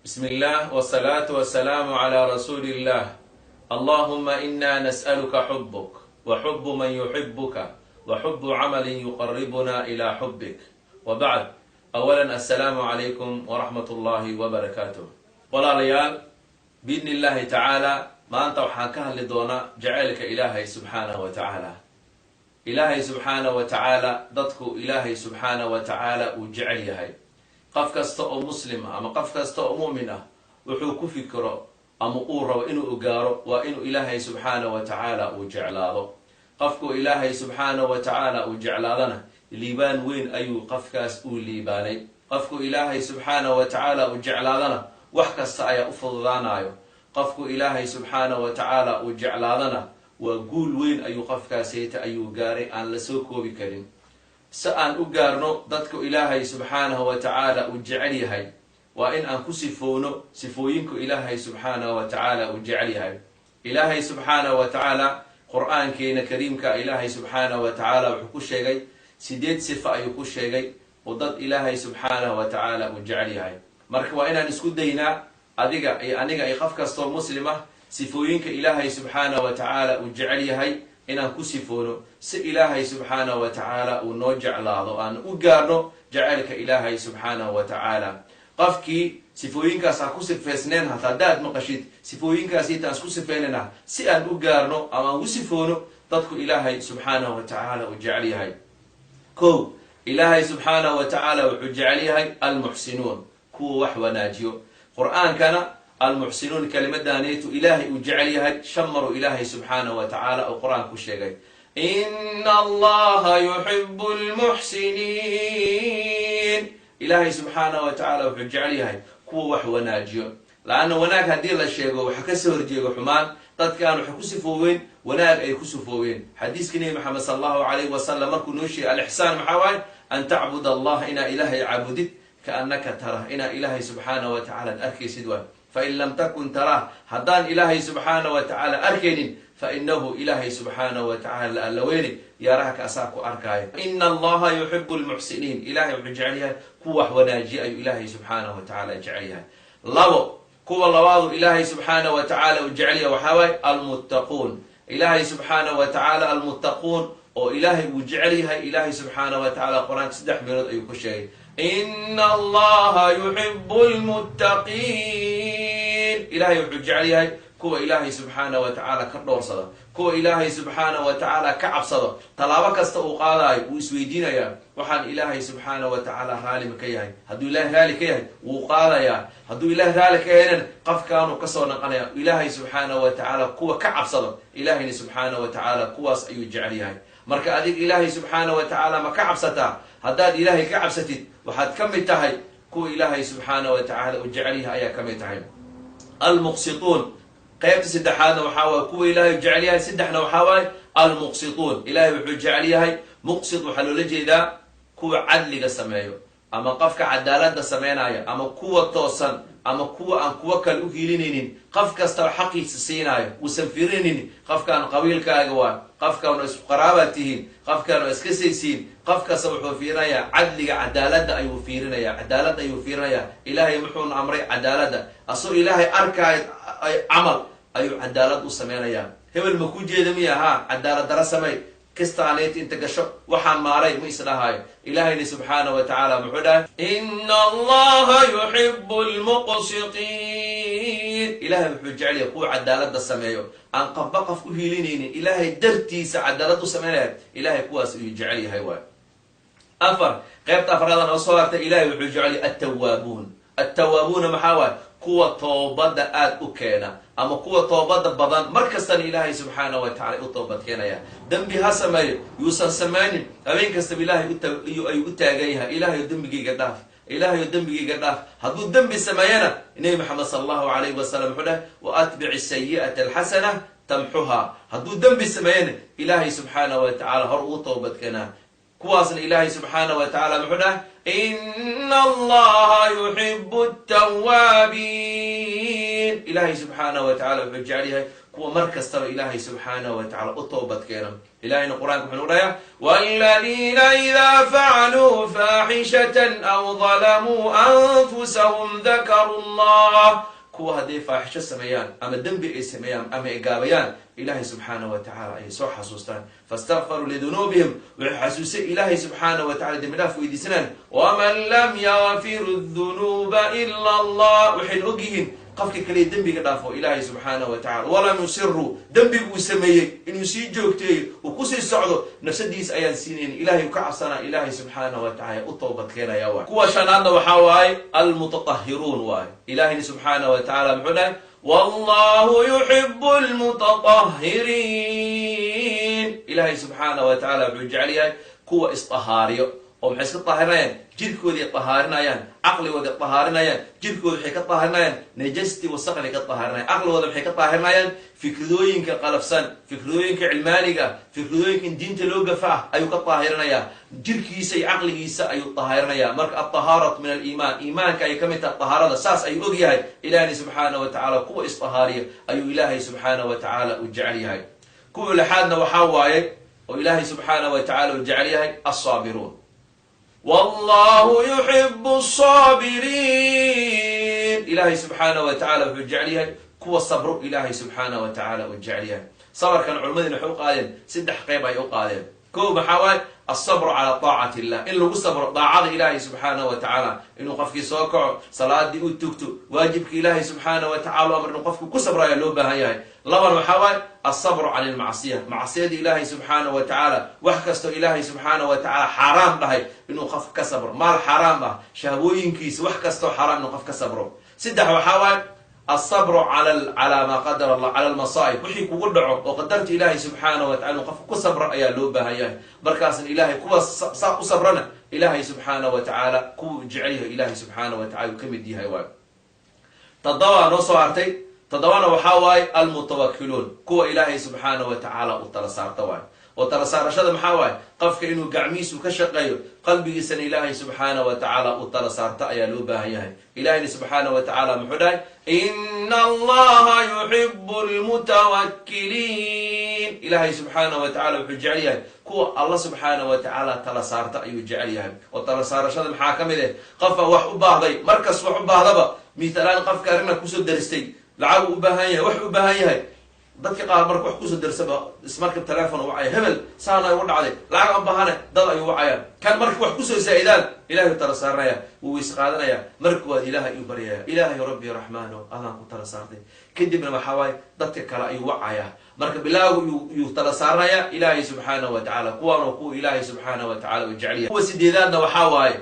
بسم الله والصلاة والسلام على رسول الله. اللهم إنا نسألك حبك وحب من يحبك وحب عمل يقربنا إلى حبك. وبعد، أولا السلام عليكم ورحمة الله وبركاته. walaalyaal biidni illaahi tacaala maanta waxaan ka hadli doonaa jacaylka ilaahay subxaanahu wa tacaala. ilaahay subxaanahu wa tacaala dadku ilaahay subxaanahu wa tacaala uu jecel yahay. qof kasta oo muslim ah ama qof kasta oo mu'min ah wuxuu ku fikiro ama uu rabo inuu gaaro waa inuu ilaahay subxaanahu wa tacaala uu jeclaado. qofku ilaahay subxaanahu wa tacaala uu jeclaadana liibaan weyn ayuu qofkaas uu liibaanay. qofku ilaahay subxaanahu wa tacaala uu jeclaadana wax kasta ayaa u fududaanayo. qofku ilaahay subxaanahu wa tacaala uu jeclaadana waa guul weyn ayuu qofkaasayta ayuu gaaray aan la soo koobi karin. si aan u gaarno dadku ilaahay subxaanahu wa tacaala uu jecel yahay waa in aan ku sifowno sifooyinku ilaahay subxaanahu wa tacaala uu jecel yahay. ilaahay subxaanahu wa tacaala qur-aankeena kariimka ilaahay subxaanahu wa tacaala wuxuu ku sheegay 8 sifo ayuu ku sheegay oo dad ilaahay subxaanahu wa tacaala uu jecel yahay. marka waa inaan isku daynaa adiga iyo aniga iyo qof kastoo muslim ah sifooyinka ilaahay subxaanahu wa tacaala uu jecel yahay inaan ku sifoono si ilaahay subxaanahu wa tacaala uu noo jeclaado aan u gaarno jacaylka ilaahay subxaanahu wa tacaala. qofkii sifooyinkaas aan ku sifaysnayn haddaad maqashid sifooyinkaas intaan isku sifaynayna si aan u gaarno ama aan u sifoono dadku ilaahay subxaanahu wa tacaala uu jecel yahay. kow, ilaahay subxaanahu wa tacaala wuxuu jecel yahay almuxsinuun, kuwa wax wanaajiyo. qur-aankana almuxsinuun kelimadaaneetu ilaahay uu jecel yahay 5 maru ilaahay subxaanahu wa tacaala uu qur-aan ku sheegay. ina allaha yuxibu lmuxsiniin. ilaahay subxaanahu wa tacaala wuxuu jecel yahay kuwa wax wanaajiyo. la-anna wanaag haddii la sheego waxa kasoo horjeego xumaan. dadkaan waxay ku sifooween wanaag ay ku sifooween. xadiiska nebi maxamed sal allahu calayhi wasalam markuu noo sheegay alixsaan maxaa waaye an tacbud allah inaa ilaahay caabudid kaannaka tarah inaa ilaahay subxaanahu wa tacaala ad arkaysid waay. fain lam takun taraah haddaan ilaahay subxaanahu wa tacaala arkaynin fainahu ilaahay subxaanahu wa tacaala alla weyni yaarahaka asaa ku arkaayo. ina allaha yuxibu lmuxsiniin. ilahay wuxuu jecel yahay kuwa wax wanaajiya ayuu ilaahay subxaanahu wa tacaala jecel yahay. kuwa labaadu ilaahay subxaanahu wa tacaala uu jecel yahay waxaa waaye almuttaquun. ilaahay subxaanahu wa tacaala almuttaquun oo ilaahay uu jecel yahay. ilaahay subxaanahu wa tacaala qur-aanka 3 meelood ayuu ku sheegay ina allaha yuxibu lmuttaqiin. ilaahay wuxuu jecel yahay kuwa ilaahay subxaanahu wa tacaala ka dhowrsada, kuwa ilaahay subxaanahu wa tacaala ka cabsado. tallaabo kasta uu qaadayo wuu isweydiinayaa waxaan ilaahay subxaanahu wa tacaala raalima ka yahay. hadduu ilaahay raali ka yahay wuu qaadayaa. hadduu ilaahay raali ka yahayna qofkaanuu kasoo naqanaya. ilaahay subxaanahu wa tacaala kuwa ka cabsado ilaahayna subxaanahu wa tacaala kuwaas ayuu jecel yahay. marka adig ilaahay subxaanahu wa tacaala ma ka cabsataa? haddaad ilaahay ka cabsatid waxaad ka mid tahay kuwa ilaahay subxaanahu wa tacaala uu jecel yahay ayaa ka mid tahay. almuqsituun qaybta 3aadna waxaa waaye kuwa ilaahay jecel yahay. 3na waxaa waaye almuqsituun. ilaahay wuxuu jecel yahay. muqsit waxaa loola jeedaa kuwa cadliga sameeyo ama qofka cadaalada sameynaya ama kuwa toosan ama kuwa aan kuwa kale u hiilinaynin. qof kastaba xaqiisa siinaayo uusan fiirinaynin qofkaan qabiilkaaga waa, qofkaan isku qaraabaad tihiin, qofkaan waa iska saysiin. qof kasta wuxuu fiirinayaa cadliga, cadaalada ayuu fiirinayaa. cadaalada ayuu fiirinayaa. ilaahay muxuuna amray cadaalada. asoo ilaahay arkaayo camal ayuu cadaalad u sameynayaa. hebel ma ku jeeda miya? haa, cadaalad dara samey kastaaneet inta gasho waxaan maaray ma isdhahaayo. ilaahayna subxaanahu wa tacaala muxuu dhahay ina allaha yuxibu lmuqsitiin. ilaahay wuxuu jecel yahay kuwa cadaalada sameeyo aan qofba qof u hiilinaynin. ilaahay dartiisa cadaalad u sameynaya. ilaahay kuwaas ayuu jecel yahay waay. 4 qaybta 4aadana oo soo hartay ilaahay wuxuu jecel yahay attawaabuun. attawaabuuna maxaa waaye kuwa toobada aad u keena ama kuwa toobada badan. markastana ilaahay subxaanahu wa tacaala u toobad keenaya. dembi ha sameeyo yuusan samaynin. habeen kastaba ilaahay ayuu u taagan yahay ilaahayo dembigayga dhaaf, ilaahayo dembigayga dhaaf. hadduu dembi sameeyana nebi maxamed sal allahu calayhi wasalam wuxuu dhahay waatbici sayi'ata alxasana tamxuha. hadduu dembi sameeyana ilaahay subxaanahu wa tacaala hor uu toobad keenaa. kuwaasna ilaahay subxaanahu wa tacaala muxuu dhahay ina allaha yuxibu tawaabiin. ilaahay subxaanahu wa tacaala wuxuu jecel yahay kuwa markastaba ilaahay subxaanahu wa tacaala u toobad keena. ilahayna qur-aanka wuxuu nagu dhayaa waladiina idaa facaluu faaxishatan aw dalamuu anfusahum dakaruu llah, kuwa hadday faaxisho sameeyaan ama dembi ay sameeyaan ama ay gaabayaan ilaahay subxaanahu wa tacaala ayay soo xasuustaan faاstakfaruu lidunuubihim, waxay xasuusay ilaahay subxaanahu wa tacala dembi dhaaf weydiisanaan. waman lam yakfiru dunuuba ila allah, waxayna og yihiin qofka kaliya dembiga dhaafo ilaahay subxaanahu wa tacala. walam yusiruu, dembigu uu sameeyey inuu sii joogteeyo uu kusii socdo nafsadiisa ayaan siinayn, ilahay u ka cabsanaa, ilaahay subxaanahu wa tacala u toobad keenaya waay. kuwa shanaadna waxaa waaye almutatahhiruun waaye. ilahayna subxaanahu wa tacala muxuu dhahay wallahu yuxibu almutatahhiriin, ilaahay subxaanahu wa tacala wuxuu jecel yahay kuwa isطahaariyo oo maxay iska طahaarinayaan, jirkooday طahaarinayaan, caqligooday طahaarinayaan, jirkooda waxay ka طahaarinayaan najasti wasaqday ka طahaarinayaan, caqligooda waxay ka طahaarinayaan fikradooyinka qalafsan, fikradooyinka cilmaaniga, fikradooyinka diinta loo gafa ah ayuu ka طaahirinayaa, jirkiisa iyo caqligiisa ayuu طaahirinayaa. marka aلطahaaratu min aliimaan, iimaanka ayay ka mid tahay طahaarada, saas ayuu og yahay ilaahay subxaanahu wa tacaala. kuwa isطahaariya ayuu ilaahay subxaanahu wa tacaala u jecel yahay. kuwa lixaadna waxaa waaye oo ilaahay subxaanahu wa tacaala u jecel yahay alsaabiruun. wallahu yuxibu الصاabiriin, ilaahay subxaanahu wa tacala wuxuu jecel yahay kuwa sabro, ilaahay subxaanahu wa tacaala uu jecel yahay. sabarkan culimmadiina waxay u qaadeen saddex qayb ay u qaadeen. kow maxaa waaye alsabru cala taacati illah, in lagu sabro daacada ilaahay subxaanahu wa tacaala, inuu qofkii soo kaco, salaadii u tugto, waajibka ilaahay subxaanahu wa tacala amr inuu qofku ku sabraya loo baahan yahay. laban waxaa waaye alsabru can ilmacsiya, macsiyada ilaahay subxaanahu wa tacaala, wax kastoo ilaahay subxaanahu wa tacaala xaaraam dhahay inuu qof ka sabro, maal xaaraam ah, shahwooyinkiisa, wax kastoo xaaraam inuu qof ka sabro. saddex waxaa waaye alsabru calaa maa qadara allah, cala almasaa'ib, wixii kugu dhaco oo qadarta ilaahay subxaanahu wa tacala inuu qofka ku sabro ayaa loo baahan yahay. markaasna ilaahay kuwa saa u sabrana ilaahay subxaanahu wa tacaala kuwa jecel yahay ilaahay subxaanahu wa tacala uu ka mid yahay waay. toddobaa noo soo hartay. toddobana waxaa waaye almutawakiluun, kuwa ilaahay subxaanahu wa tacaala u tala saarta waayo. oo tala saarashada maxaa waaye qofka inuu gacmihiisu ka shaqeeyo, qalbigiisana ilaahay subxaanahu wa tacaala u tala saarta ayaa loo baahan yahay. ilahayna subxaanahu wa tacaala muxuu dhahay ina allaha yuxibu almutawakkiliin, ilaahay subxaanahu wa tacala wuxuu jecel yahay kuwa alla subxaanahu wa tacaala tala saarta ayuu jecel yahay. oo tala saarashada maxaa ka mid ah qofa wax u baahday, markas wax u baahdaba, misalaan qofka arrinna kusoo daristay, lacag u baahan yahay, wax u baahan yahay. dadka qaar marka wax kusoo darsaba ismarkab telefon wacaya, hebel saana ugu dhacday, lacag aan bahane, dad ayuu wacayaan. kan marka wax kusoo zaa'idaan ilahay u tala saaranaya, wuu weys qaadanaya, marka waad ilaahay iu baryaya, ilaahay rabbi raxmaano adaan ku tala saartay. kadibna waxaa waaye dadka kale ayuu wacaya, marka bilaagu yuu tala saaranaya ilaahay subxaanahu wa tacaala. kuwaanoo kuwa ilaahay subxaanahu wa tacala u jecel yahay. kuwa sideedaadna waxaa waaye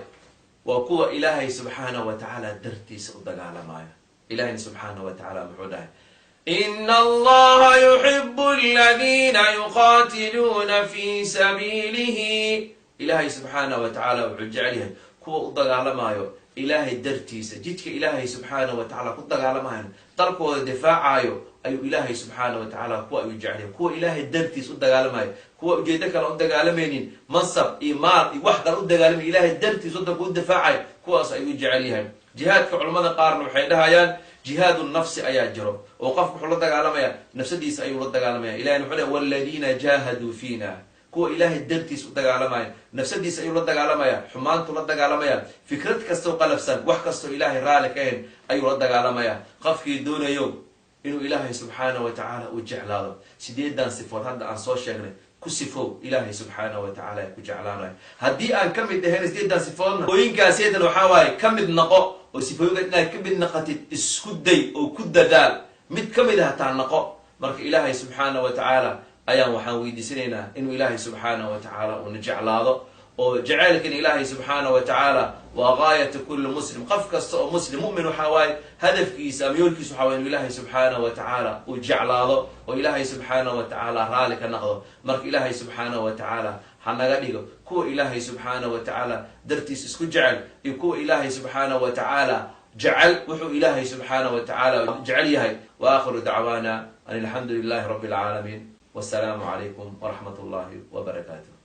waa kuwa ilaahay subxaanahu wa tacaala dartiisa u dagaalamaya. ilahayna subxaanahu wa tacaala muxuu dhahay ina allaha yuxibu aladiina yuqaatiluuna fi sabiilihi, ilaahay subxaanahu wa tacaala wuxuu jecel yahay kuwa u dagaalamayo ilaahay dartiisa, jidka ilaahay subxaanahu wa tacaala ku dagaalamayo, dalkooda difaacayo ayuu ilaahay subxaanahu wa tacaala kuwa ayuu jecel yahay. kuwa ilaahay dartiis u dagaalamayo, kuwa ujeedo kale u dagaalamaynin, mansab iyo maal iyo wax kale u dagaalamay, ilaahay dartiis wadanka u difaacayo, kuwaas ayuu jecel yahay. jihaadka culimmada qaarna waxay dhahayaan jihaadu nafsi ayaa jiro, oo qofka wuxuu la dagaalamaya nafsadiisa ayuu la dagaalamaya. ilahay wuxuu leeyahay waladiina jaahaduu fiina, kuwa ilaahay dartiis u dagaalamaya, nafsadiisa ayuu la dagaalamaya, xumaantu la dagaalamaya, fikrad kastoo qalafsan, wax kastoo ilaahay raali ka ahayn ayuu la dagaalamaya. qofkii doonayo inuu ilaahay subxaanahu wa tacaala u jeclaado, sideedan sifood hadda aan soo sheegnay ku sifow, ilaahay subxaanahu wa tacaala ku jeclaanayo. haddii aan ka mid ahayn sideedan sifoodna hooyinkaasiydan waxaa waaye ka mid noqo, oo sifooyinka inaad ka mid naqatid isku day oo ku dadaal, mid ka mid ah hataa noqo. marka ilaahay subxaanahu wa tacaala ayaan waxaan weydiisanaynaa inuu ilaahay subxaanahu wa tacaala uuna jeclaado, oo jacaylkan ilaahay subxaanahu wa tacaala waa gaayata kulli muslim. qof kasta oo muslim mu'min waxaa waaye hadafkiisa ama yoolkiisa waxaa waye inuu ilaahay subxaanahu wa tacaala uu jeclaado, oo ilaahay subxaanahu wa tacaala raali ka naqdo. marka ilaahay subxaanahu wa tacaala ha naga dhigo kuwa ilaahay subxaanahu wa tacaala dartiis isku jecel, iyo kuwa ilaahay subxaanahu wa tacaala jecel wuxuu ilaahay subxaanahu wa tacaala jecel yahay. wa aakhiru dacwaana an alxamdu lilahi rabbi alcaalamiin, wassalaamu calaykum waraxmat ullahi wabarakaatuh.